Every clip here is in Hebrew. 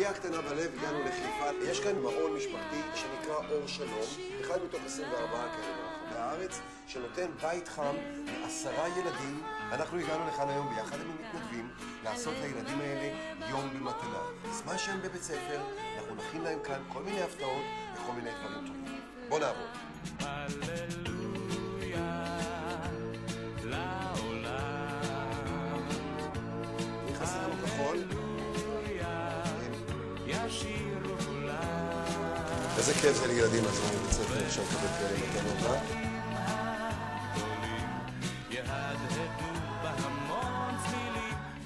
נגיעה קטנה בלב, הגענו לחיפה. יש כאן מעון משפחתי שנקרא אור שלום, אחד מתוך 24 כאלה ברחבי הארץ, שנותן בית חם ל10 ילדים. אנחנו הגענו לכאן היום ביחד עם המתנדבים לעשות לילדים האלה יום במתנה. זמן שהם בבית ספר, אנחנו נכין להם כאן כל מיני הפתעות וכל מיני דברים טובים. בוא נעבוד. נכנסים לנו כחול. איזה כיף זה לילדים עצמם בבית ספר, עכשיו כבד כאלה מתנות,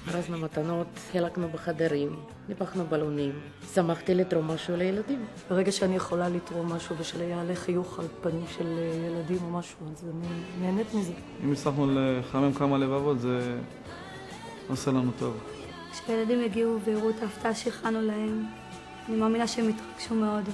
ארזנו מתנות, חילקנו בחדרים, ניפחנו בלונים. שמחתי לתרום משהו לילדים. ברגע שאני יכולה לתרום משהו ושליעלה חיוך על פנים של ילדים או משהו, אז אני נהנית מזה. אם הצלחנו לחמם כמה לבבות, זה עושה לנו טוב. כשילדים יגיעו ויראו את ההפתעה שהכנו להם, אני מאמינה שהם יתרגשו מאוד.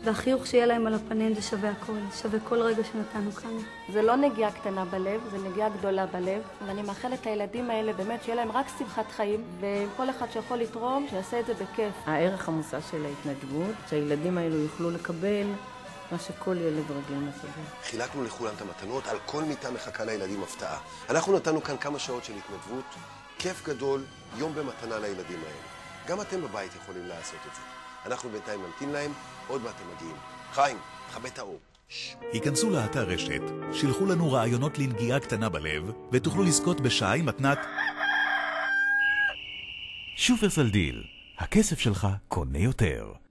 והחיוך שיהיה להם על הפנים זה שווה הכל, שווה כל רגע שנתנו כאן. זה לא נגיעה קטנה בלב, זה נגיעה גדולה בלב, ואני מאחלת לילדים האלה באמת שיהיה להם רק שמחת חיים, וכל אחד שיכול לתרום, שיעשה את זה בכיף. הערך המוסף של ההתנדבות, שהילדים האלו יוכלו לקבל מה שכל ילד רגיל מקבל. חילקנו לכולם את המתנות, על כל מיטה מחכה לילדים הפתעה. אנחנו נתנו כאן כמה שעות של התנדבות, כיף גדול, יום במתנה לילדים האלה. גם אתם בבית יכולים לעשות את זה. אנחנו בינתיים נמתין להם, עוד מעט הם מגיעים. חיים, תכבה את האור. היכנסו לאתר רשת, שילחו לנו רעיונות לנגיעה קטנה בלב, ותוכלו לזכות בשעה עם מתנת שופרסל דיל. הכסף שלך קונה יותר.